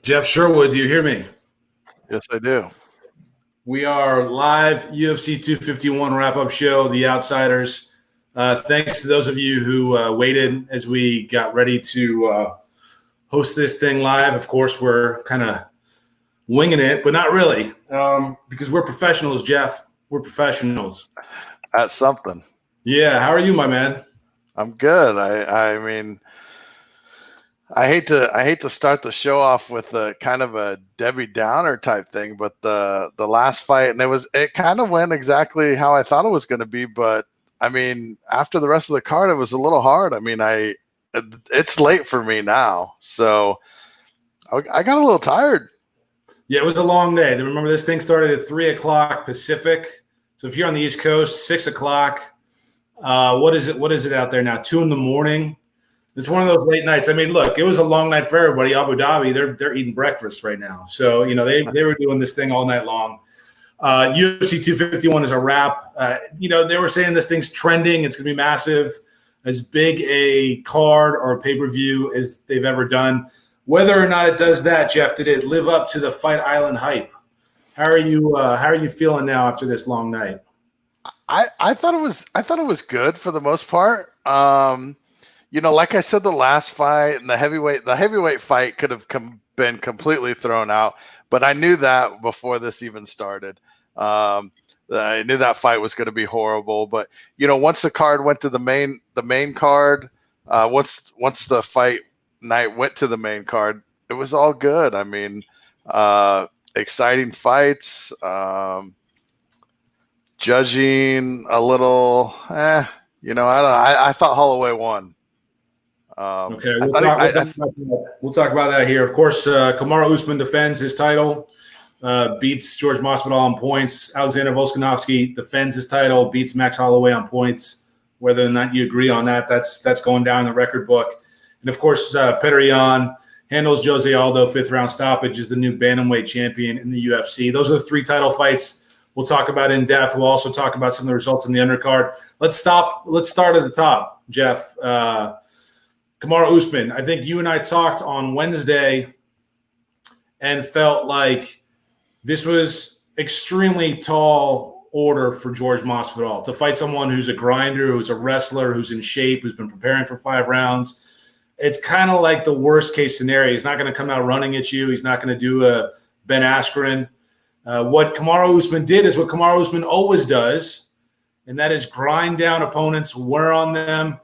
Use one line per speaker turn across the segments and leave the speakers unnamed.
Jeff Sherwood, do you hear me?
Yes, I do.
We are live UFC 251 wrap-up show, The Outsiders. Thanks to those of you who waited as we got ready to host this thing live. Of course, we're kind of winging it, but not really, because we're professionals, Jeff. We're professionals.
That's something.
Yeah. How are you, my man?
I'm good. I mean, I hate to start the show off with a kind of a Debbie Downer type thing, but the last fight, and it kind of went exactly how I thought it was going to be. But I mean, after the rest of the card, it was a little hard. I mean, it's late for me now, so I got a little tired.
Yeah, it was a long day. Remember, this thing started at 3 o'clock Pacific. So if you're on the East Coast, 6 o'clock. What is it? What is it out there now? 2 in the morning. It's one of those late nights. I mean, look, it was a long night for everybody. Abu Dhabi, they're eating breakfast right now. So, they were doing this thing all night long. UFC 251 is a wrap. They were saying this thing's trending. It's going to be massive, as big a card or a pay-per-view as they've ever done. Whether or not it does that, Jeff, did it live up to the Fight Island hype? How are you feeling now after this long night?
I thought it was good for the most part. Like I said, the last fight and the heavyweight fight could have been completely thrown out, but I knew that before this even started. I knew that fight was going to be horrible, but once the card went to the main card, once the fight night went to the main card, it was all good. I mean, exciting fights. Judging a little, I thought Holloway won.
Okay, we'll talk about that here. Of course, Kamaru Usman defends his title, beats George Masvidal on points. Alexander Volkanovski defends his title, beats Max Holloway on points. Whether or not you agree on that, that's going down in the record book. And of course, Petr Yan handles Jose Aldo, 5th round stoppage, is the new bantamweight champion in the UFC. Those are the 3 title fights we'll talk about in depth. We'll also talk about some of the results in the undercard. Let's start at the top, Jeff. Kamaru Usman, I think you and I talked on Wednesday and felt like this was extremely tall order for George Masvidal to fight someone who's a grinder, who's a wrestler, who's in shape, who's been preparing for 5 rounds. It's kind of like the worst case scenario. He's not going to come out running at you. He's not going to do a Ben Askren. What Kamaru Usman did is what Kamaru Usman always does, and that is grind down opponents, wear on them.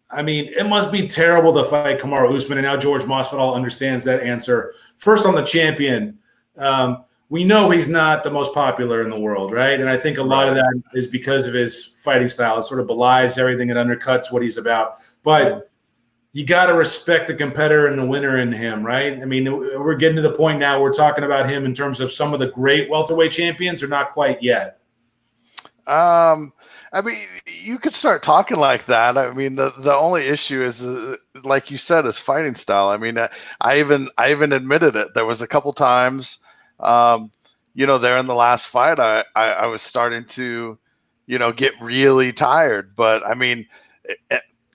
It must be terrible to fight Kamaru Usman, and now George Masvidal understands that answer. First on the champion, we know he's not the most popular in the world, right? And I think a lot of that is because of his fighting style. It sort of belies everything and undercuts what he's about. But you got to respect the competitor and the winner in him, right? I mean, we're getting to the point now we're talking about him in terms of some of the great welterweight champions, or not quite yet.
I mean, you could start talking like that. I mean, the only issue is, like you said, his fighting style. I mean, I even admitted it. There was a couple times, there in the last fight, I was starting to, get really tired. But I mean,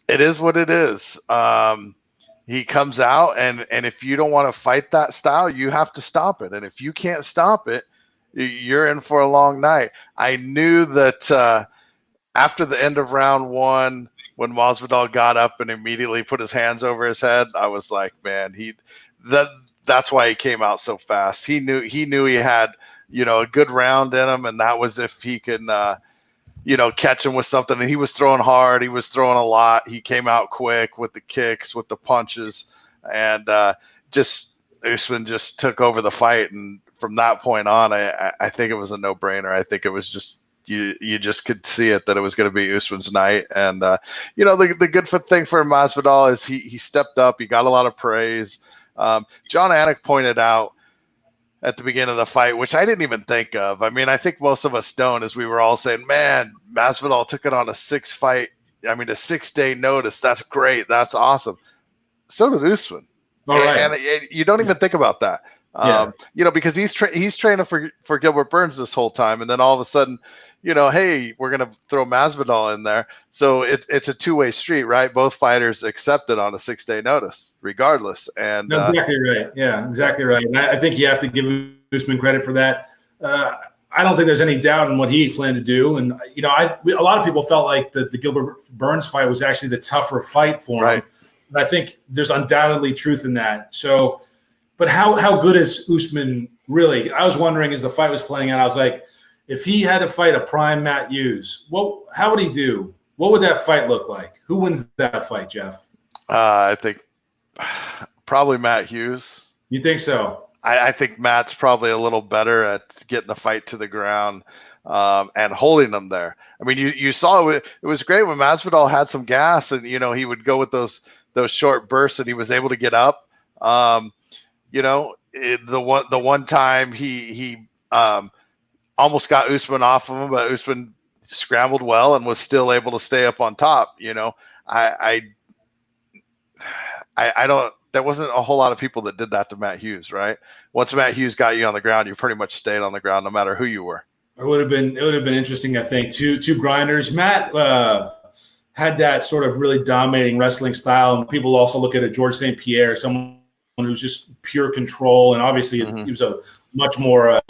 it is what it is. He comes out, and if you don't want to fight that style, you have to stop it. And if you can't stop it, you're in for a long night. I knew that after the end of round 1, when Masvidal got up and immediately put his hands over his head, I was like, man, that's why he came out so fast. He knew he had, a good round in him, and that was if he can, catch him with something. And he was throwing hard. He was throwing a lot. He came out quick with the kicks, with the punches, and Usman just took over the fight. And from that point on, I think it was a no-brainer. I think it was just you just could see it that it was going to be Usman's night. And the good thing for Masvidal is he stepped up. He got a lot of praise. John Anik pointed out at the beginning of the fight, which I didn't even think of. I mean, I think most of us don't, as we were all saying, man, Masvidal took it on a 6-day notice. That's great. That's awesome. So did Usman.
All right.
And you don't even think about that. Because he's training for Gilbert Burns this whole time, and then all of a sudden, hey, we're gonna throw Masvidal in there. So it's a two-way street, right? Both fighters accepted on a 6-day notice, regardless. And
no, exactly right. Yeah, exactly right. And I think you have to give Usman credit for that. I don't think there's any doubt in what he planned to do. And a lot of people felt like the Gilbert Burns fight was actually the tougher fight for him. And I think there's undoubtedly truth in that. So. But how good is Usman really? I was wondering as the fight was playing out, I was like, if he had to fight a prime Matt Hughes, how would he do? What would that fight look like? Who wins that fight, Jeff?
I think probably Matt Hughes.
You think so?
I think Matt's probably a little better at getting the fight to the ground and holding them there. I mean, you saw it was great when Masvidal had some gas and, he would go with those short bursts and he was able to get up. The one time he almost got Usman off of him, but Usman scrambled well and was still able to stay up on top. I don't. There wasn't a whole lot of people that did that to Matt Hughes, right? Once Matt Hughes got you on the ground, you pretty much stayed on the ground, no matter who you were.
It would have been interesting, I think. Two grinders. Matt had that sort of really dominating wrestling style, and people also look at George St. Pierre, someone who's just pure control, and obviously he was a much more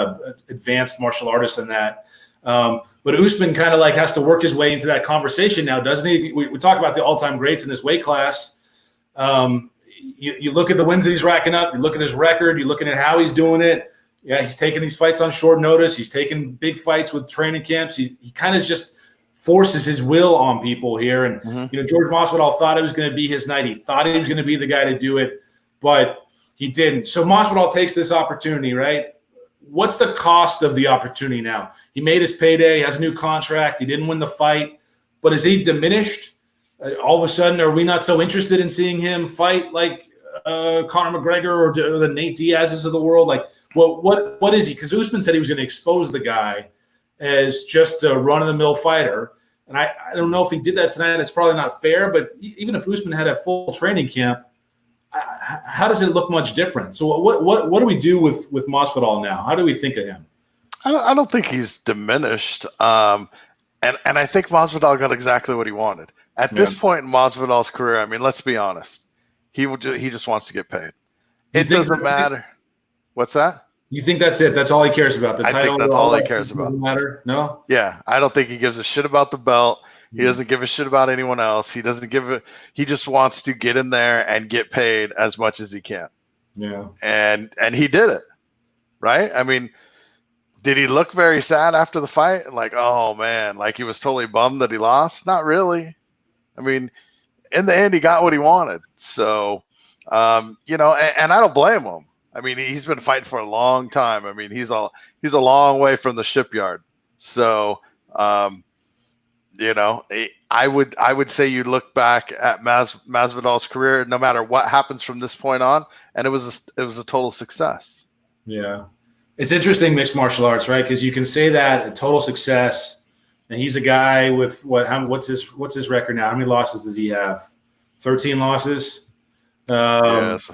advanced martial artist than that. But Usman kind of like has to work his way into that conversation now, doesn't he? We talk about the all-time greats in this weight class. You look at the wins that he's racking up, you look at his record, you're looking at how he's doing it. Yeah, he's taking these fights on short notice. He's taking big fights with training camps. He kind of just forces his will on people here. And, George Masvidal thought it was going to be his night. He thought he was going to be the guy to do it, but he didn't. So Masvidal takes this opportunity, right? What's the cost of the opportunity now? He made his payday, has a new contract. He didn't win the fight, but is he diminished? All of a sudden, are we not so interested in seeing him fight like Conor McGregor or the Nate Diaz's of the world? Like, what is he? Because Usman said he was going to expose the guy as just a run-of-the-mill fighter. And I don't know if he did that tonight. It's probably not fair, but even if Usman had a full training camp, how does it look much different? So what do we do with Masvidal now? How do we think of him?
I don't think he's diminished. And I think Masvidal got exactly what he wanted. At this point in Masvidal's career, I mean, let's be honest. He just wants to get paid. It doesn't matter. What's that?
You think that's it? That's all he cares about? The title?
I think that's all he cares about.
Doesn't matter? No?
Yeah. I don't think he gives a shit about the belt. He doesn't give a shit about anyone else. He just wants to get in there and get paid as much as he can.
Yeah.
And he did it. Right? I mean, did he look very sad after the fight? Like, oh man, like he was totally bummed that he lost? Not really. I mean, in the end, he got what he wanted. So, and I don't blame him. I mean, he's been fighting for a long time. I mean, he's a long way from the shipyard. So, I would say you look back at Masvidal's career, no matter what happens from this point on, and it was a total success.
Yeah, it's interesting mixed martial arts, right? Because you can say that a total success, and he's a guy with what's his record now? How many losses does he have? 13 losses.
Yes.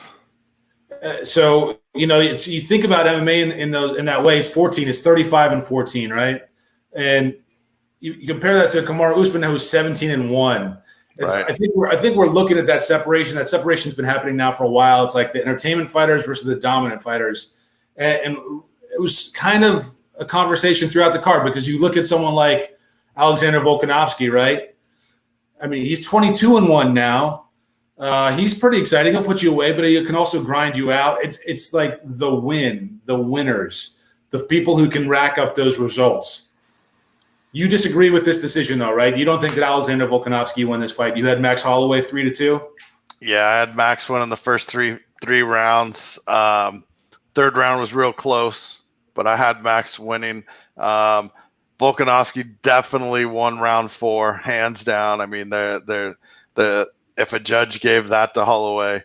So you think about MMA in that way. It's 14. It's 35-14, right? And you compare that to Kamaru Usman, who's 17-1. Right. I think we're looking at that separation. That separation's been happening now for a while. It's like the entertainment fighters versus the dominant fighters, and it was kind of a conversation throughout the card because you look at someone like Alexander Volkanovski, right? I mean, he's 22-1 now. He's pretty exciting. He'll put you away, but he can also grind you out. It's like the winners, the people who can rack up those results. You disagree with this decision, though, right? You don't think that Alexander Volkanovski won this fight. You had Max Holloway 3-2.
Yeah, I had Max winning the first three rounds. Third round was real close, but I had Max winning. Volkanovski definitely won round 4, hands down. I mean, if a judge gave that to Holloway,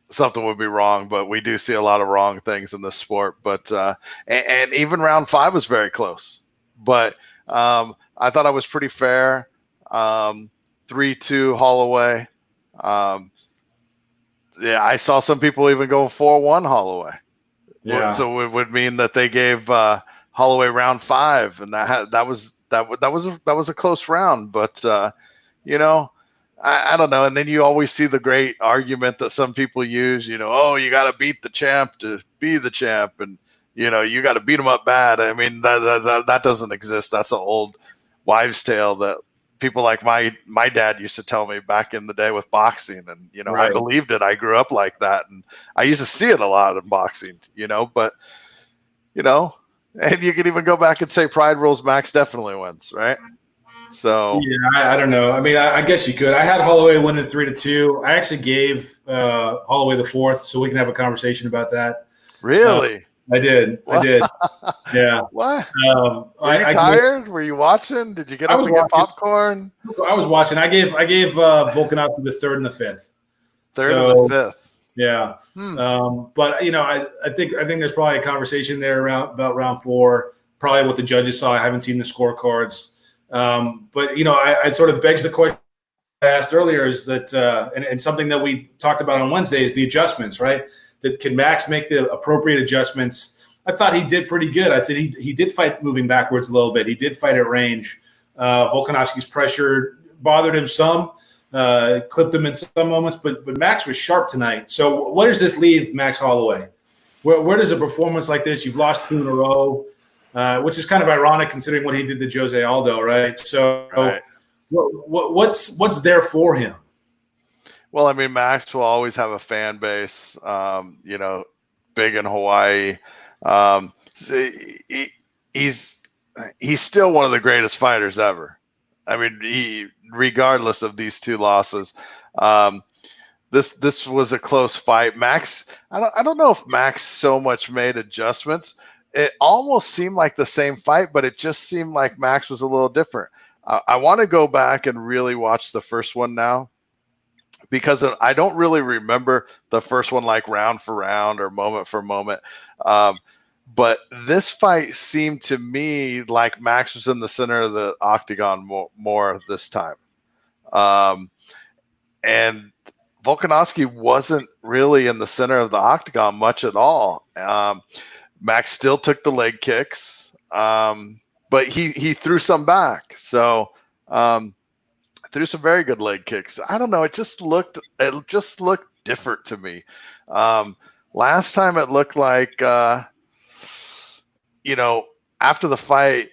something would be wrong, but we do see a lot of wrong things in this sport. But and even round 5 was very close. But I thought I was pretty fair. 3-2 Holloway. Yeah, I saw some people even go 4-1 Holloway.
Yeah.
So it would mean that they gave Holloway round 5, and that was a close round. But you know, I don't know. And then you always see the great argument that some people use. Oh, you got to beat the champ to be the champ, and you got to beat him up bad. I mean, that doesn't exist. That's an old wives' tale that people like my dad used to tell me back in the day with boxing, and
Right.
I believed it. I grew up like that, and I used to see it a lot in boxing. But and you can even go back and say Pride Rules Max definitely wins, right? So
yeah, I don't know. I mean, I guess you could. I had Holloway winning 3-2. I actually gave Holloway the 4th, so we can have a conversation about that.
Really,
I did.
What?
I did. Yeah.
What? Were you tired? Were you watching? Did you get up and get popcorn?
I was watching. I gave Volkanovski the 3rd and the 5th.
Third and the 5th.
Yeah. But I think there's probably a conversation there about round 4. Probably what the judges saw. I haven't seen the scorecards. But I sort of begs the question I asked earlier is that and something that we talked about on Wednesday is the adjustments, right? That can Max make the appropriate adjustments? I thought he did pretty good. I think he did fight moving backwards a little bit. He did fight at range. Volkanovski's pressure bothered him some, clipped him in some moments, but Max was sharp tonight. So where does this leave Max Holloway? Where does a performance like this, you've lost 2 in a row, which is kind of ironic considering what he did to Jose Aldo, right? So
right.
What's there for him?
Well, I mean, Max will always have a fan base, big in Hawaii. He's still one of the greatest fighters ever. I mean, regardless of these 2 losses, this was a close fight. Max, I don't know if Max so much made adjustments. It almost seemed like the same fight, but it just seemed like Max was a little different. I want to go back and really watch the first one now, because I don't really remember the first one like round for round or moment for moment. But this fight seemed to me like Max was in the center of the octagon more this time. And Volkanovski wasn't really in the center of the octagon much at all. Max still took the leg kicks, but he threw some back. So threw some very good leg kicks. I don't know. It just looked different to me. Last time it looked like, after the fight,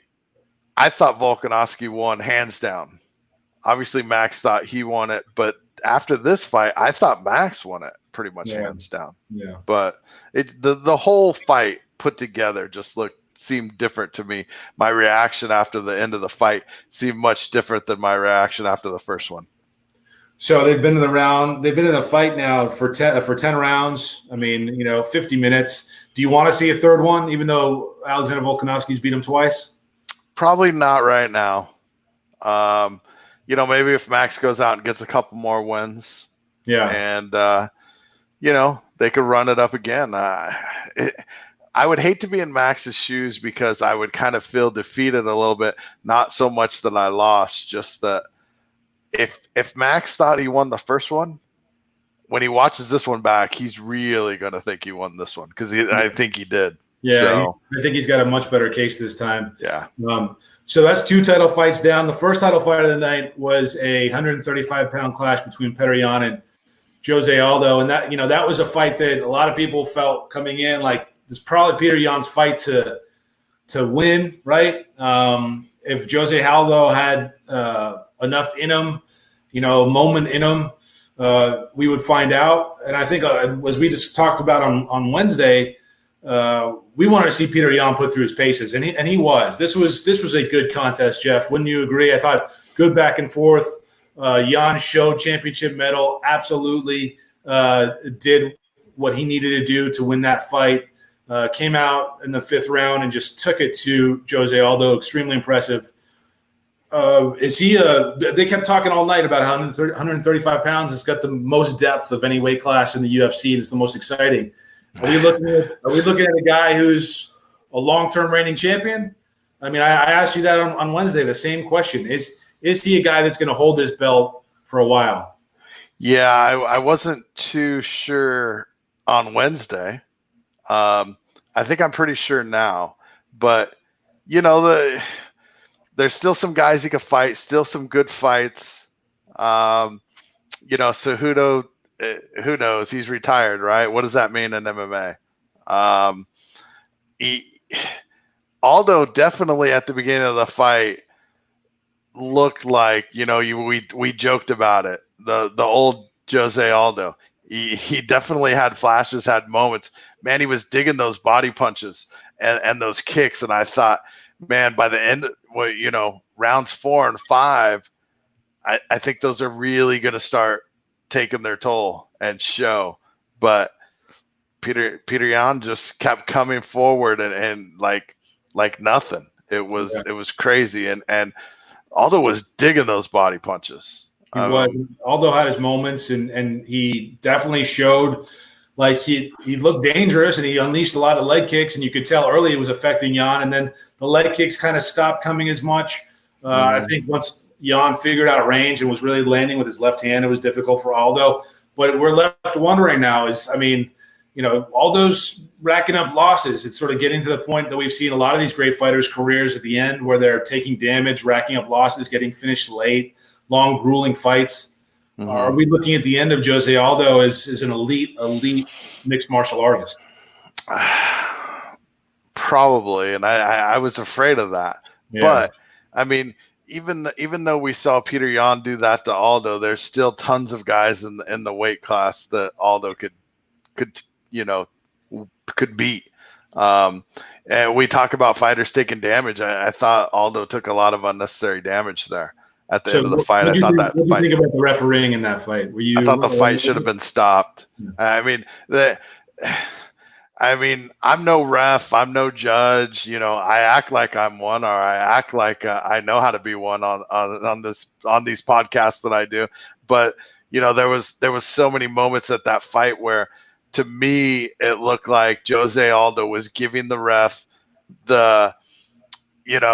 I thought Volkanovski won hands down. Obviously, Max thought he won it, but after this fight, I thought Max won it pretty much hands down.
Yeah.
But the whole fight put together just seemed different to me. My reaction after the end of the fight seemed much different than my reaction after the first one.
So they've been in the fight now for 10 rounds. I mean, 50 minutes. Do you want to see a third one, even though Alexander Volkanovski's beat him twice? Probably
not right now. Maybe if Max goes out and gets a couple more wins.
Yeah.
And, they could run it up again. I would hate to be in Max's shoes because I would kind of feel defeated a little bit. Not so much that I lost, just that if Max thought he won the first one, when he watches this one back, he's really going to think he won this one because I think he did.
Yeah, so, I think he's got a much better case this time.
Yeah.
So that's 2 title fights down. The first title fight of the night was a 135-pound clash between Petr Yan and Jose Aldo, and that was a fight that a lot of people felt coming in like this is probably Petr Yan's fight to win, right? If Jose Aldo had enough in him, a moment in him, we would find out. And I think as we just talked about on Wednesday, we wanted to see Petr Yan put through his paces, and he was. This was a good contest, Jeff. Wouldn't you agree? I thought good back and forth. Yan showed championship medal, absolutely did what he needed to do to win that fight. Came out in the 5th round and just took it to Jose Aldo. Extremely impressive. Is he? They kept talking all night about 135 pounds. It's got the most depth of any weight class in the UFC, and it's the most exciting. Are we looking at a guy who's a long-term reigning champion? I mean, I asked you that on Wednesday. The same question: Is he a guy that's going to hold this belt for a while?
Yeah, I wasn't too sure on Wednesday. I think I'm pretty sure now, but you know, there's still some guys he could fight, still some good fights. You know, Cejudo, who knows? He's retired, right? What does that mean in MMA? He, Aldo definitely at the beginning of the fight looked like, you know, we joked about it. The old Jose Aldo. He definitely had flashes, had moments. Man, he was digging those body punches and those kicks, and I thought, man, by the end, well, you know, rounds 4 and 5, I think those are really going to start taking their toll and show. But Peter Yan just kept coming forward and like nothing. It was crazy, and Aldo was digging those body punches.
He was. Aldo had his moments, and he definitely showed like he looked dangerous, and he unleashed a lot of leg kicks, and you could tell early it was affecting Jan, and then the leg kicks kind of stopped coming as much. I think once Jan figured out range and was really landing with his left hand, it was difficult for Aldo. But we're left wondering now is, I mean, you know, Aldo's racking up losses. It's sort of getting to the point that we've seen a lot of these great fighters' careers at the end where they're taking damage, racking up losses, getting finished late, long, grueling fights. Are we looking at the end of Jose Aldo as an elite mixed martial artist?
Probably, and I was afraid of that. Yeah. But, I mean, even though we saw Peter Yan do that to Aldo, there's still tons of guys in the weight class that Aldo could you know, could beat. And we talk about fighters taking damage. I thought Aldo took a lot of unnecessary damage there at the end of the fight. What do
you think about the refereeing in that fight?
I thought the fight should have been stopped. Yeah. I mean, I'm no ref. I'm no judge. You know, I act like I'm one, or I act like I know how to be one on these podcasts that I do. But you know, there was so many moments at that fight where, to me, it looked like Jose Aldo was giving the ref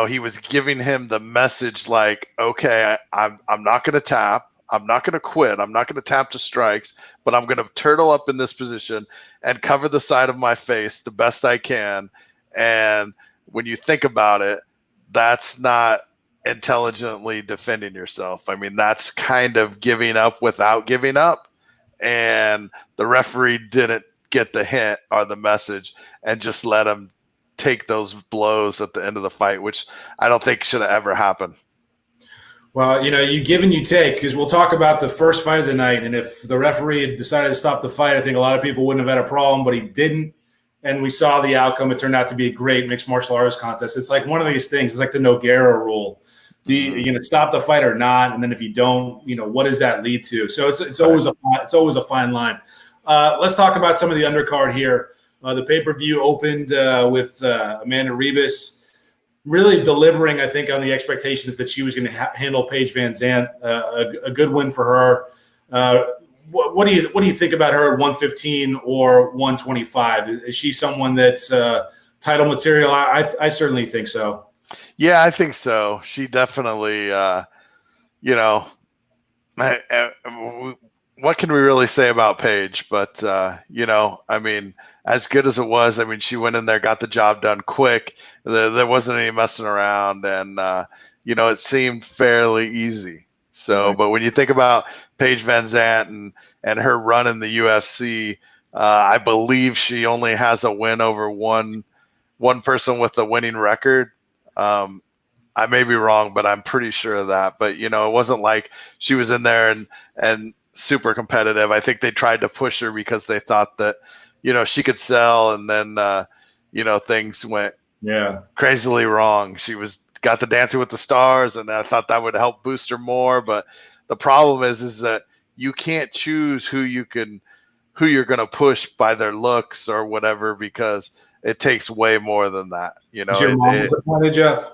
he was giving him the message like, okay, I'm not going to tap. I'm not going to quit. I'm not going to tap to strikes, but I'm going to turtle up in this position and cover the side of my face the best I can. And when you think about it, that's not intelligently defending yourself. I mean, that's kind of giving up without giving up. And the referee didn't get the hint or the message and just let him take those blows at the end of the fight, which I don't think should have ever happened.
Well, you know, you give and you take, because we'll talk about the first fight of the night. And if the referee had decided to stop the fight, I think a lot of people wouldn't have had a problem, but he didn't. And we saw the outcome. It turned out to be a great mixed martial arts contest. It's like one of these things. It's like the Nogueira rule. Are you going to stop the fight or not? And then if you don't, you know, what does that lead to? So it's always a fine line. Let's talk about some of the undercard here. The pay-per-view opened with Amanda Ribas really delivering, I think, on the expectations that she was going to handle Paige Van Zandt. A good win for her. What do you think about her at 115 or 125? Is she someone that's title material? I certainly think so.
Yeah, I think so. She definitely, you know, what can we really say about Paige? But, you know, I mean, as good as it was, I mean, she went in there, got the job done quick. There wasn't any messing around. And, you know, it seemed fairly easy. So, right. But when you think about Paige Van Zandt and her run in the UFC, I believe she only has a win over one person with a winning record. I may be wrong, but I'm pretty sure of that. But, you know, it wasn't like she was in there and super competitive. I think they tried to push her because they thought that, you know, she could sell, and then, you know, things went crazily wrong. She got the Dancing with the Stars, and I thought that would help boost her more. But the problem is that you can't choose who you're going to push by their looks or whatever, because it takes way more than that. You know,
your mom disappointed, Jeff?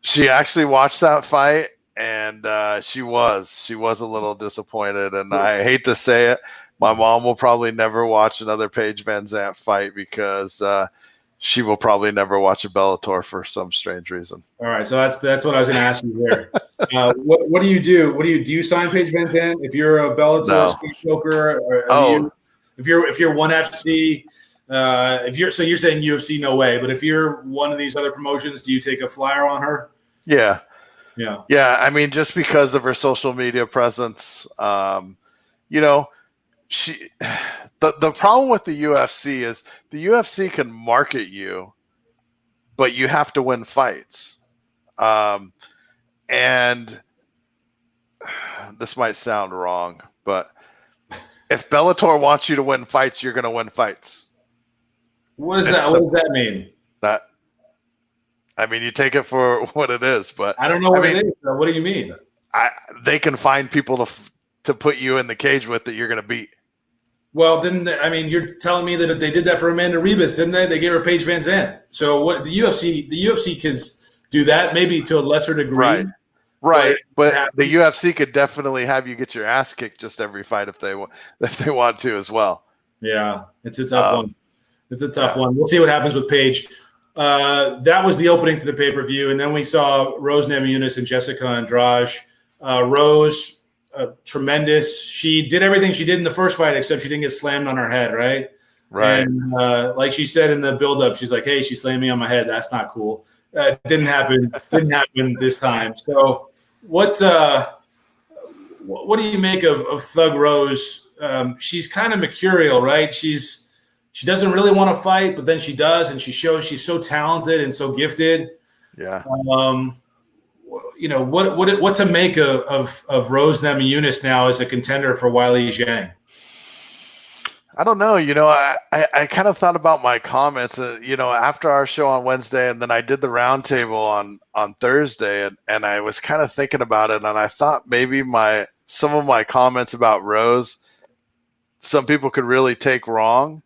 She actually watched that fight, and she was a little disappointed. And I hate to say it, my mom will probably never watch another Paige Van Zandt fight because she will probably never watch a Bellator for some strange reason.
All right, so that's what I was going to ask you here. What do you do? Do you sign Paige Van Zandt if you're a Bellator speed poker? Or if you're ONE FC, you're saying UFC, no way. But if you're one of these other promotions, do you take a flyer on her?
Yeah.
Yeah.
I mean, just because of her social media presence, the problem with the UFC is the UFC can market you, but you have to win fights. And this might sound wrong, but if Bellator wants you to win fights, you're going to win fights.
What does that mean?
I mean, you take it for what it is, but
I don't know what it is. What do you mean?
They can find people to put you in the cage with that you're going to beat.
Well, you're telling me that they did that for Amanda Ribas, didn't they? They gave her Paige Van Zandt. So what the UFC can do that maybe to a lesser degree.
Right. But the UFC could definitely have you get your ass kicked just every fight if they want to as well.
Yeah, it's a tough one. It's a tough one. We'll see what happens with Paige. That was the opening to the pay-per-view, and then we saw Rose Namajunas and Jessica Andrade. Rose, tremendous. She did everything she did in the first fight, except she didn't get slammed on her head, right?
Right.
And like she said in the build-up, she's like, "Hey, she slammed me on my head. That's not cool." Didn't happen. Didn't happen this time. So, what do you make of Thug Rose? She's kind of mercurial, right? She doesn't really want to fight, but then she does, and she shows she's so talented and so gifted.
Yeah.
What to make of Rose Namajunas now as a contender for Weili Zhang?
I don't know. I kind of thought about my comments, after our show on Wednesday, and then I did the roundtable on Thursday, and I was kind of thinking about it, and I thought maybe some of my comments about Rose, some people could really take wrong.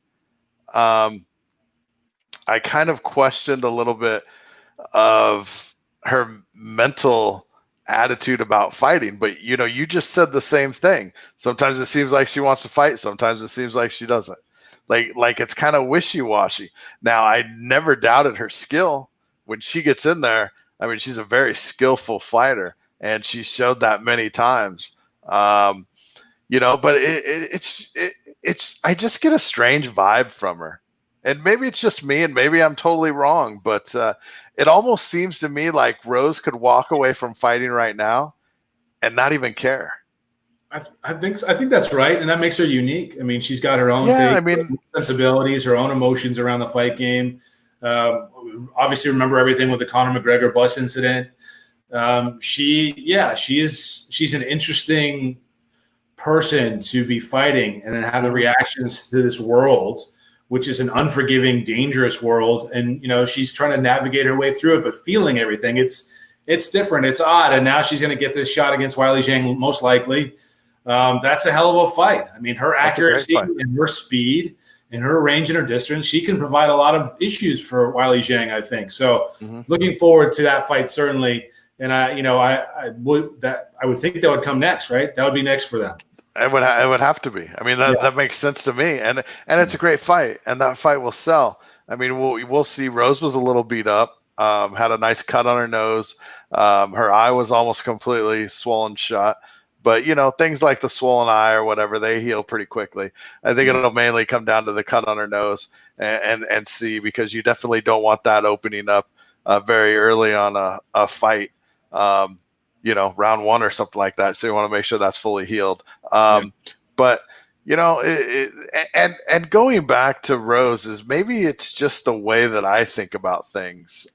I kind of questioned a little bit of her mental attitude about fighting, but you just said the same thing. Sometimes it seems like she wants to fight, sometimes it seems like she doesn't. Like it's kind of wishy-washy. Now, I never doubted her skill when she gets in there. I mean, she's a very skillful fighter, and she showed that many times. But it's I just get a strange vibe from her. And maybe it's just me, and maybe I'm totally wrong, but it almost seems to me like Rose could walk away from fighting right now and not even care.
I think that's right, and that makes her unique. I mean, she's got her own sensibilities, her own emotions around the fight game. Obviously, remember everything with the Conor McGregor bus incident. She's an interesting person to be fighting, and then have the reactions to this world, which is an unforgiving, dangerous world. And, she's trying to navigate her way through it, but feeling everything. It's different. It's odd. And now she's going to get this shot against Weili Zhang, most likely. That's a hell of a fight. I mean, her accuracy and her speed and her range and her distance, she can provide a lot of issues for Weili Zhang, I think. So looking forward to that fight, certainly. And I would think that would come next, right? That would be next for them.
It would have to be. I mean, that makes sense to me, and it's a great fight, and that fight will sell. I mean, we'll see. Rose was a little beat up, had a nice cut on her nose. Her eye was almost completely swollen shut, but things like the swollen eye or whatever, they heal pretty quickly. I think it'll mainly come down to the cut on her nose and see, because you definitely don't want that opening up very early on a fight. Round one or something like that. So you want to make sure that's fully healed. But, and going back to Rose, is maybe it's just the way that I think about things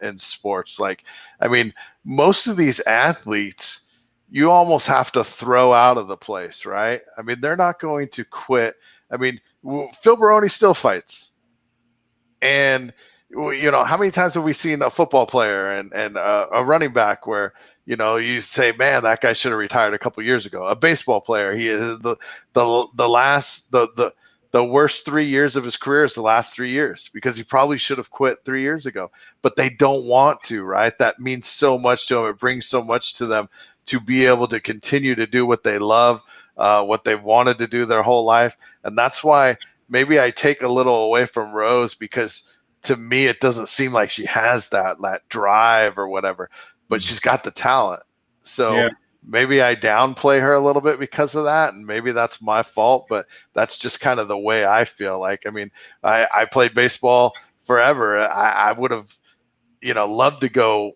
in sports. Like, I mean, most of these athletes, you almost have to throw out of the place, right? I mean, they're not going to quit. I mean, Phil Baroni still fights. And, how many times have we seen a football player and a running back where, you say, man, that guy should have retired a couple years ago. A baseball player, he is the worst 3 years of his career is the last 3 years, because he probably should have quit 3 years ago, but they don't want to, right? That means so much to them. It brings so much to them to be able to continue to do what they love, what they've wanted to do their whole life. And that's why maybe I take a little away from Rose, because to me, it doesn't seem like she has that drive or whatever, but she's got the talent. So maybe I downplay her a little bit because of that, and maybe that's my fault, but that's just kind of the way I feel. Like, I mean, I played baseball forever. I would have, loved to go,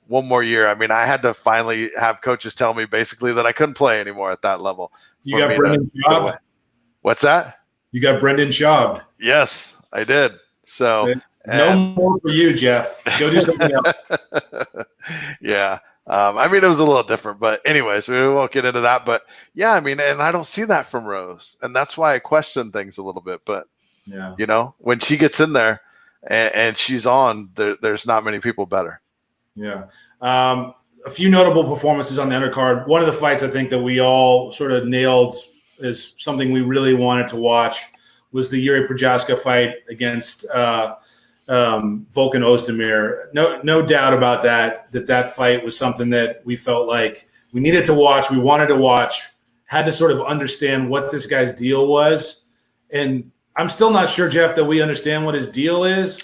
one more year. I mean, I had to finally have coaches tell me basically that I couldn't play anymore at that level.
You got Brendan Schaub?
What's that?
You got Brendan Schaub.
Yes, I did. So
no more for you, Jeff. Go do something else.
Yeah. I mean, it was a little different, but anyways, we won't get into that. But yeah, I mean, and I don't see that from Rose, and that's why I question things a little bit. But when she gets in there and she's on, there's not many people better.
Yeah. A few notable performances on the undercard. One of the fights I think that we all sort of nailed as something we really wanted to watch was the Yuri Prochazka fight against Volkan Oezdemir. No doubt about that fight was something that we felt like we needed to watch. We wanted to watch, had to sort of understand what this guy's deal was. And I'm still not sure, Jeff, that we understand what his deal is.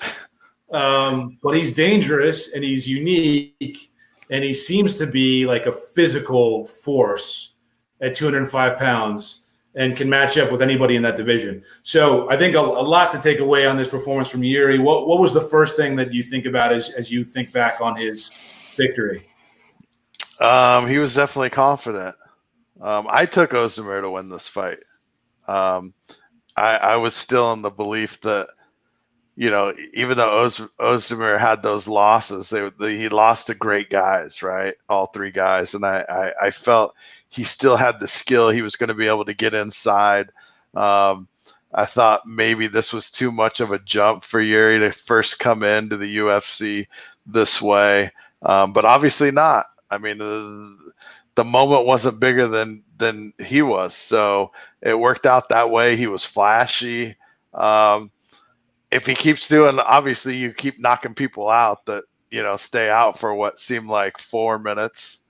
But he's dangerous and he's unique and he seems to be like a physical force at 205 pounds and can match up with anybody in that division. So I think a lot to take away on this performance from Yuri. What was the first thing that you think about as you think back on his victory?
He was definitely confident. I took Oezdemir to win this fight. I was still in the belief that, even though Oezdemir had those losses, he lost to great guys, right? All three guys. And I felt he still had the skill. He was going to be able to get inside. I thought maybe this was too much of a jump for Yuri to first come into the UFC this way. But obviously not. I mean, the moment wasn't bigger than he was. So it worked out that way. He was flashy. If he keeps doing, obviously you keep knocking people out that, stay out for what seemed like 4 minutes.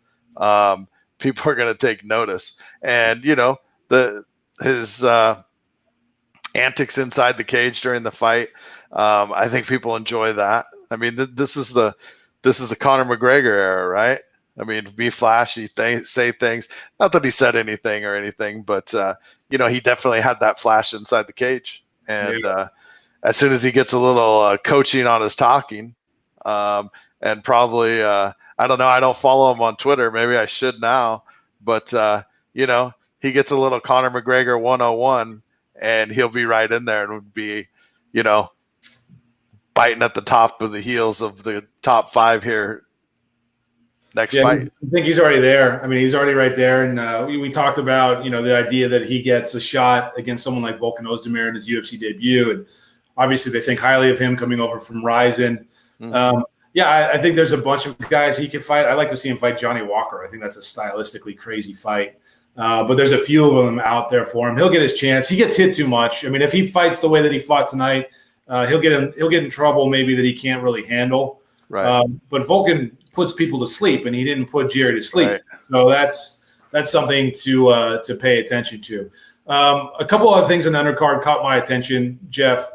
People are going to take notice. And, his antics inside the cage during the fight, I think people enjoy that. I mean, this is the Conor McGregor era, right? I mean, be flashy, say things. Not that he said anything or anything, but, he definitely had that flash inside the cage. And as soon as he gets a little coaching on his talking, and probably, I don't know, I don't follow him on Twitter. Maybe I should now. But, he gets a little Conor McGregor 101, and he'll be right in there and would be, biting at the top of the heels of the top 5 here. Next fight.
I think he's already there. I mean, he's already right there. And we talked about, the idea that he gets a shot against someone like Volkan Oezdemir in his UFC debut. And obviously they think highly of him coming over from Ryzen. Mm-hmm. I think there's a bunch of guys he could fight. I'd like to see him fight Johnny Walker. I think that's a stylistically crazy fight. But there's a few of them out there for him. He'll get his chance. He gets hit too much. I mean, if he fights the way that he fought tonight, he'll get in trouble maybe that he can't really handle.
Right.
But Volkan puts people to sleep, and he didn't put Jerry to sleep. Right. So that's something to pay attention to. A couple other things in the undercard caught my attention, Jeff.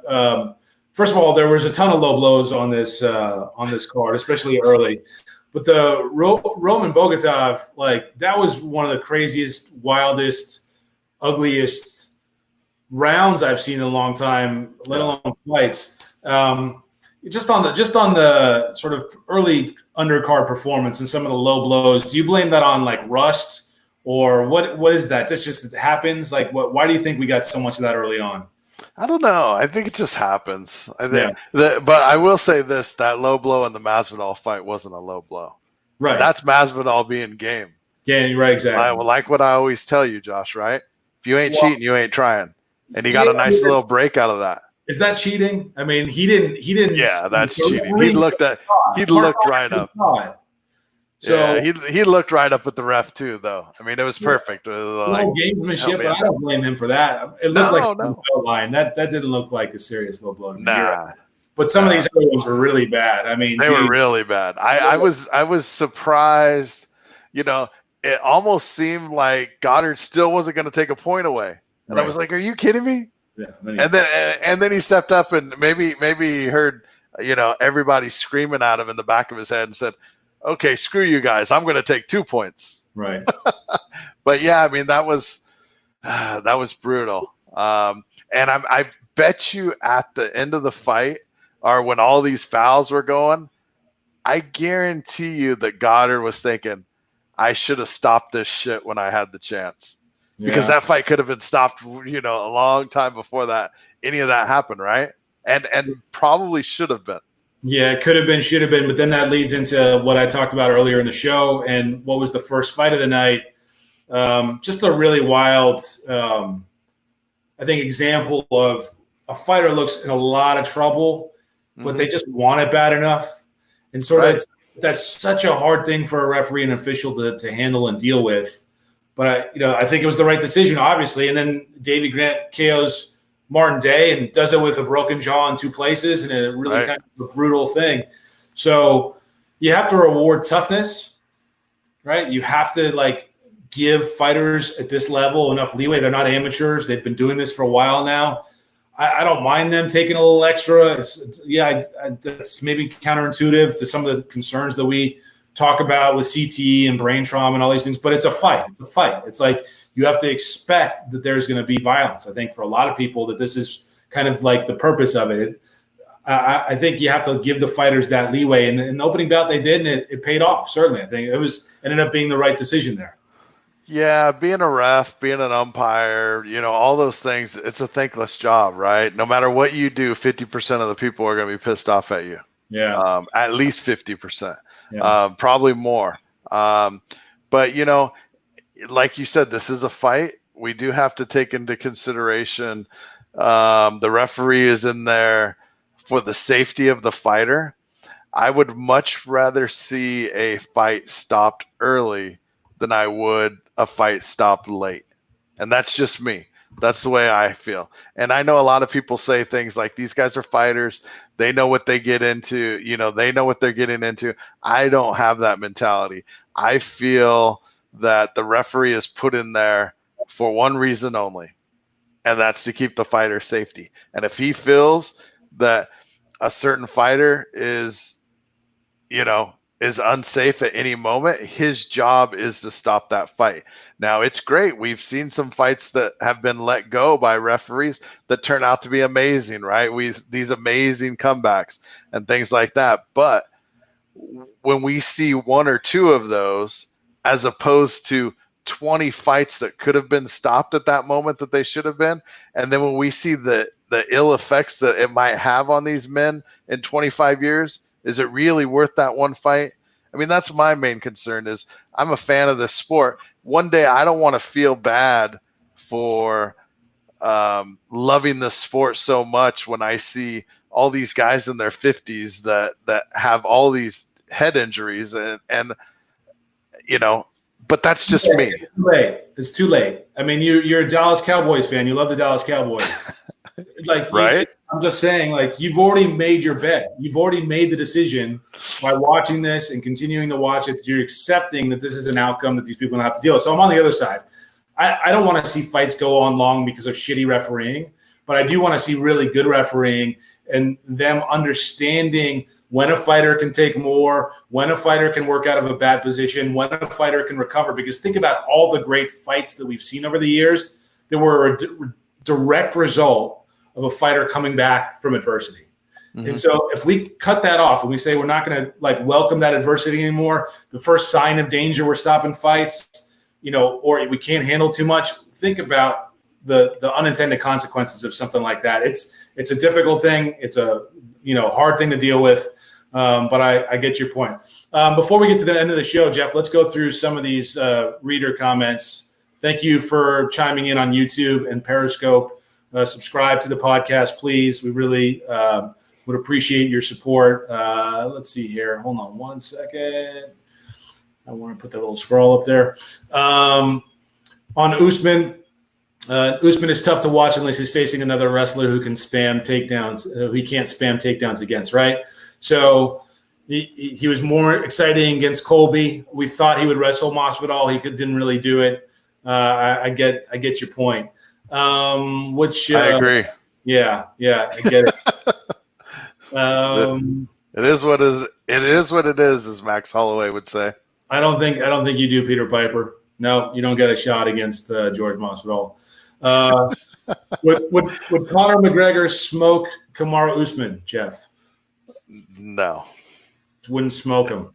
First of all, there was a ton of low blows on this card, especially early. But the Roman Bogatov, that was one of the craziest, wildest, ugliest rounds I've seen in a long time, let alone fights. Just on the sort of early undercard performance and some of the low blows, do you blame that on rust or what is that? That just happens. Why do you think we got so much of that early on?
I don't know. I think it just happens. I think, but I will say this: that low blow in the Masvidal fight wasn't a low blow.
Right.
That's Masvidal being game.
Yeah, you're right. Exactly.
Like what I always tell you, Josh. Right? If you ain't cheating, you ain't trying. And he got a nice little break out of that.
Is that cheating? I mean, he didn't.
Yeah, that's cheating. He looked right up. So yeah, he looked right up at the ref too, though. I mean, it was perfect.
Gamesmanship, but I don't blame him for that. It looked a line. That didn't look like a serious low blow.
Nah.
But some of these other ones were really bad. I mean,
they were really bad. I was surprised. It almost seemed like Goddard still wasn't going to take a point away, and I was like, "Are you kidding me?" And then he stepped up and maybe he heard, everybody screaming at him in the back of his head and said, "Okay, screw you guys. I'm going to take 2 points."
Right.
But yeah, I mean, that was brutal. And I bet you at the end of the fight, or when all these fouls were going, I guarantee you that Goddard was thinking, I should have stopped this shit when I had the chance. Because that fight could have been stopped, a long time before that any of that happened, right? And probably should have been.
Yeah, it could have been, should have been, but then that leads into what I talked about earlier in the show and what was the first fight of the night. Just a really wild, I think, example of a fighter looks in a lot of trouble, but they just want it bad enough. And sort of that's such a hard thing for a referee and official to handle and deal with. But I think it was the right decision, obviously. And then Davey Grant KOs Martin Day and does it with a broken jaw in 2 places and a really kind of a brutal thing. So you have to reward toughness, right? You have to give fighters at this level enough leeway. They're not amateurs. They've been doing this for a while now. I don't mind them taking a little extra. It's maybe counterintuitive to some of the concerns that we talk about with CTE and brain trauma and all these things, but it's a fight. It's a fight. It's like you have to expect that there's going to be violence. I think for a lot of people that this is kind of like the purpose of it. I think you have to give the fighters that leeway. And in the opening bout they did, and it paid off, certainly. I think it ended up being the right decision there.
Yeah, being a ref, being an umpire, all those things, it's a thankless job, right? No matter what you do, 50% of the people are going to be pissed off at you.
Yeah.
At least 50%. Probably more. But, like you said, this is a fight. We do have to take into consideration the referee is in there for the safety of the fighter. I would much rather see a fight stopped early than I would a fight stopped late. And that's just me. That's the way I feel. And I know a lot of people say things like, these guys are fighters. They know what they get into. They know what they're getting into. I don't have that mentality. I feel that the referee is put in there for one reason only, and that's to keep the fighter's safety. And if he feels that a certain fighter is unsafe at any moment, his job is to stop that fight. Now, it's great. We've seen some fights that have been let go by referees that turn out to be amazing, right? These amazing comebacks and things like that. But when we see 1 or 2 of those, as opposed to 20 fights that could have been stopped at that moment that they should have been, and then when we see the ill effects that it might have on these men in 25 years, is it really worth that one fight? I mean, that's my main concern. Is I'm a fan of this sport. One day I don't want to feel bad for loving the sport so much when I see all these guys in their 50s that have all these head injuries and but that's just me.
It's too late. I mean, you're a Dallas Cowboys fan. You love the Dallas Cowboys.
Right?
I'm just saying, you've already made your bet. You've already made the decision by watching this and continuing to watch it. You're accepting that this is an outcome that these people don't have to deal with. So I'm on the other side. I don't want to see fights go on long because of shitty refereeing, but I do want to see really good refereeing and them understanding when a fighter can take more, when a fighter can work out of a bad position, when a fighter can recover. Because think about all the great fights that we've seen over the years that were a direct result of a fighter coming back from adversity. And so if we cut that off and we say we're not going to welcome that adversity anymore, the first sign of danger, we're stopping fights, or we can't handle too much. Think about the unintended consequences of something like that. It's a difficult thing. It's a hard thing to deal with. But I get your point. Before we get to the end of the show, Jeff, let's go through some of these reader comments. Thank you for chiming in on YouTube and Periscope. Subscribe to the podcast, please. We really would appreciate your support. Let's see here. Hold on one second. I want to put that little scroll up there. On Usman, Usman is tough to watch unless he's facing another wrestler who can spam takedowns, who he can't spam takedowns against, right? So he was more exciting against Colby. We thought he would wrestle Masvidal. He didn't really do it. I get your point. Which
I agree.
Yeah, I get it.
It is what it is, as Max Holloway would say.
I don't think you do, Peter Piper. No, you don't get a shot against George Masvidal. Would Conor McGregor smoke Kamaru Usman, Jeff?
No,
Wouldn't smoke him.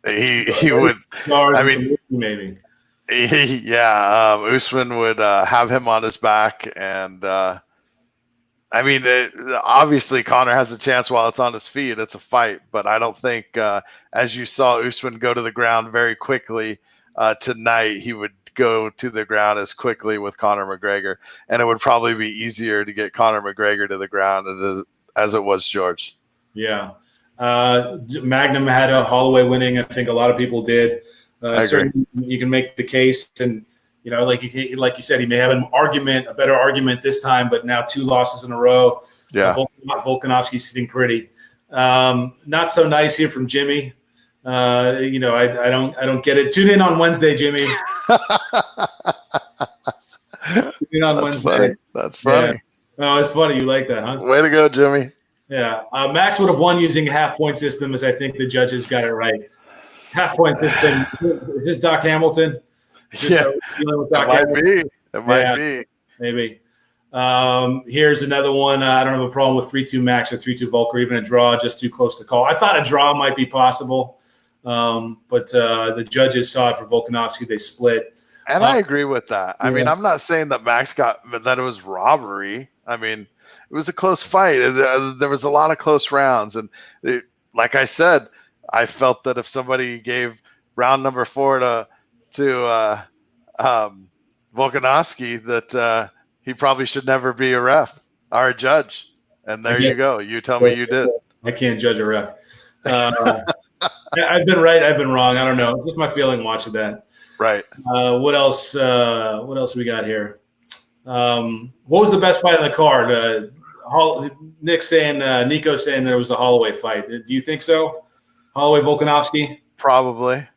He would. I mean,
maybe.
Usman would have him on his back, and obviously Conor has a chance while it's on his feet. It's a fight, but I don't think, as you saw Usman go to the ground very quickly tonight, he would go to the ground as quickly with Conor McGregor, and it would probably be easier to get Conor McGregor to the ground as it was George.
Yeah. Magnum had a Holloway winning. I think a lot of people did. Certainly you can make the case, and like you said, he may have a better argument this time, but now 2 losses in a row.
Yeah.
Volkanovski sitting pretty. Not so nice here from Jimmy. I don't get it. Tune in on Wednesday, Jimmy. Tune in on Wednesday.
Funny. That's funny.
Yeah. Oh, it's funny. You like that, huh?
Way to go, Jimmy.
Yeah. Max would have won using half-point system, as I think the judges got it right. Half-point system. Is this Doc Hamilton?
It might be.
Maybe. Here's another one. I don't have a problem with 3-2 Max or 3-2 Volk, or even a draw, just too close to call. I thought a draw might be possible, but the judges saw it for Volkanovski. They split.
And I agree with that. I mean, I'm not saying that that it was robbery. I mean, it was a close fight. There was a lot of close rounds. And like I said, I felt that if somebody gave round number 4 to Volkanovski, that he probably should never be a ref or a judge. And there you go. You tell me you did.
I can't judge a ref. I've been right. I've been wrong. I don't know. Just my feeling watching that.
Right.
What else? What else we got here? What was the best fight on the card? Nico saying that it was the Holloway fight. Do you think so? Holloway Volkanovski? Probably.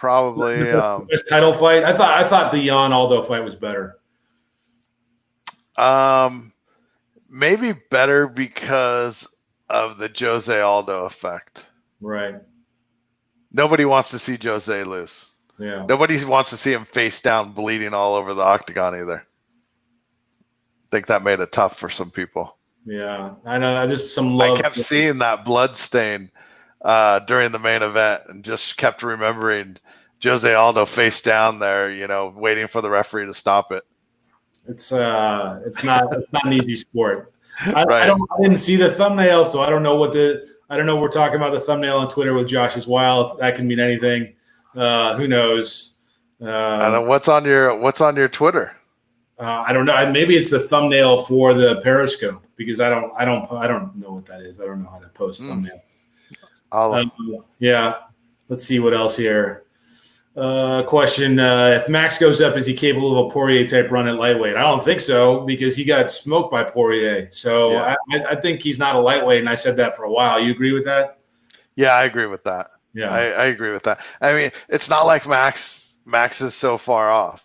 Best title fight. I thought the Jan Aldo fight was better.
Maybe better because of the Jose Aldo effect.
Right.
Nobody wants to see Jose lose.
Yeah.
Nobody wants to see him face down, bleeding all over the octagon either. I think that made it tough for some people.
Yeah, I know. There's some love.
I kept seeing that blood stain during the main event, and just kept remembering Jose Aldo face down there, waiting for the referee to stop it.
It's not an easy sport. I didn't see the thumbnail, so I don't know we're talking about the thumbnail on Twitter with Josh as well. That can mean anything. Who knows?
I don't know what's on your Twitter.
I don't know. Maybe it's the thumbnail for the Periscope, because I don't know what that is. I don't know how to post thumbnails. Yeah. Let's see what else here. Question: if Max goes up, is he capable of a Poirier type run at lightweight? I don't think so, because he got smoked by Poirier. So yeah. I think he's not a lightweight, and I said that for a while. You agree with that?
Yeah, I agree with that.
Yeah,
I agree with that. I mean, it's not like Max is so far off.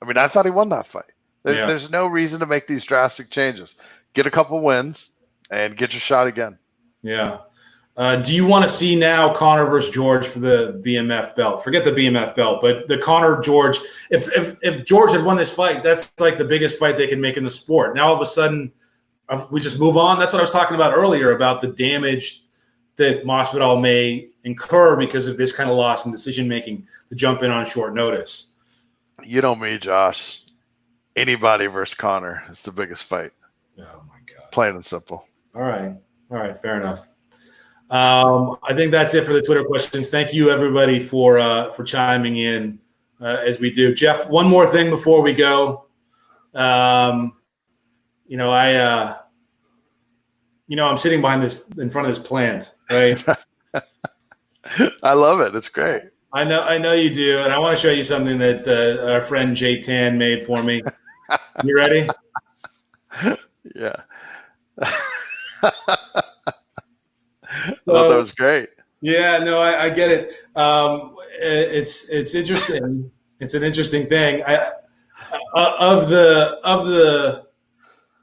I mean, I thought he won that fight. There's no reason to make these drastic changes. Get a couple wins and get your shot again.
Yeah. Do you want to see now Conor versus George for the BMF belt? Forget the BMF belt, but the Conor George. If George had won this fight, that's like the biggest fight they can make in the sport. Now all of a sudden, we just move on. That's what I was talking about earlier, about the damage that Masvidal may incur because of this kind of loss in decision making to jump in on short notice.
You know me, Josh. Anybody versus Conor is the biggest fight.
Oh my God! Plain
and simple.
All right. Fair enough. I think that's it for the Twitter questions. Thank you, everybody, for chiming in as we do. Jeff, one more thing before we go. I'm sitting in front of this plant, right?
I love it. It's great.
I know you do, and I want to show you something that our friend Jay Tan made for me. You ready?
Yeah. I thought that was great.
Yeah, no, I get it. It's interesting. It's an interesting thing. Of the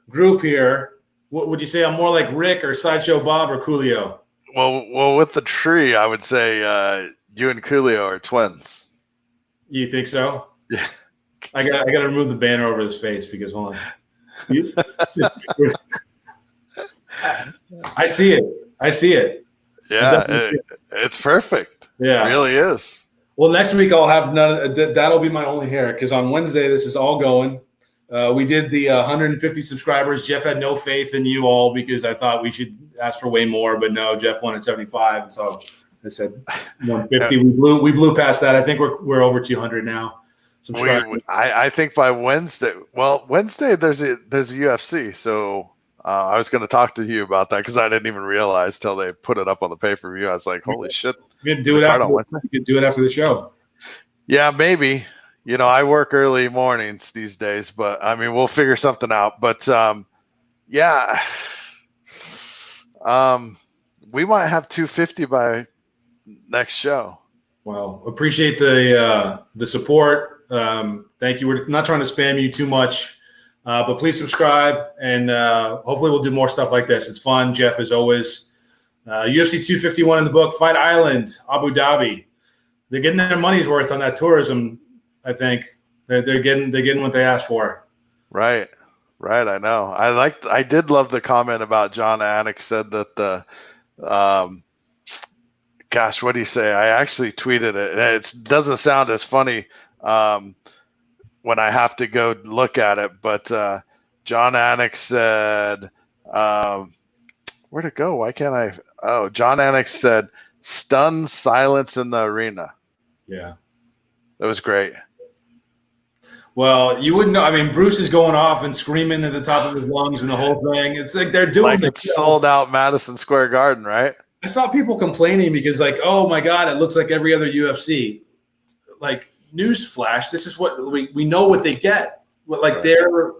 group here, what would you say? I'm more like Rick or Sideshow Bob or Coolio?
Well, with the tree, I would say you and Coolio are twins.
You think so?
Yeah.
I got to remove the banner over his face because hold on. I see it.
Yeah, it's perfect.
Yeah,
it really is.
Well, next week I'll have none. That'll be my only hair because on Wednesday this is all going. We did the 150 subscribers. Jeff had no faith in you all because I thought we should ask for way more, but no, Jeff wanted 75, and so I said 150. We blew past that. I think we're over 200 now.
I think by Wednesday. Well, Wednesday there's a UFC, so I was going to talk to you about that because I didn't even realize till they put it up on the pay-per-view. I was like, holy shit!
You can do it after the show. Yeah,
maybe. I work early mornings these days, but I mean, we'll figure something out. But yeah, we might have 250 by next show.
Well, appreciate the support. Thank you. We're not trying to spam you too much, but please subscribe, and hopefully we'll do more stuff like this. It's fun. Jeff, as always. UFC 251 in the book. Fight Island, Abu Dhabi. They're getting their money's worth on that tourism. I think they're getting what they asked for.
Right. I know. I did love the comment about John Anik said that the gosh, what do you say? I actually tweeted it. It doesn't sound as funny when I have to go look at it, but John Anik said, where'd it go? Why can't I? Oh, John Anik said, stunned silence in the arena.
Yeah.
That was great.
Well, you wouldn't know. I mean, Bruce is going off and screaming at the top of his lungs and the whole thing. It's like they're doing
it's sold out Madison Square Garden, right?
I saw people complaining because, like, oh my God, it looks like every other UFC. Like, newsflash, this is what we know what they get. Like, they're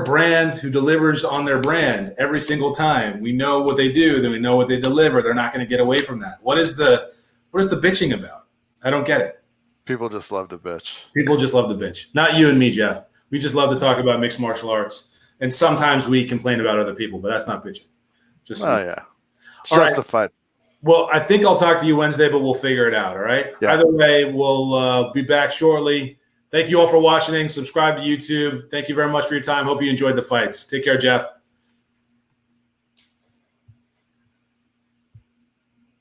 a brand who delivers on their brand every single time. We know what they do, then we know what they deliver. They're not going to get away from that. What is the bitching about? I don't get it.
People just love to bitch.
People just love to bitch. Not you and me, Jeff. We just love to talk about mixed martial arts. And sometimes we complain about other people, but that's not bitching.
Yeah. It's justified.
Right. Well, I think I'll talk to you Wednesday, but we'll figure it out, all right? Yeah. Either way, we'll be back shortly. Thank you all for watching. Subscribe to YouTube. Thank you very much for your time. Hope you enjoyed the fights. Take care, Jeff.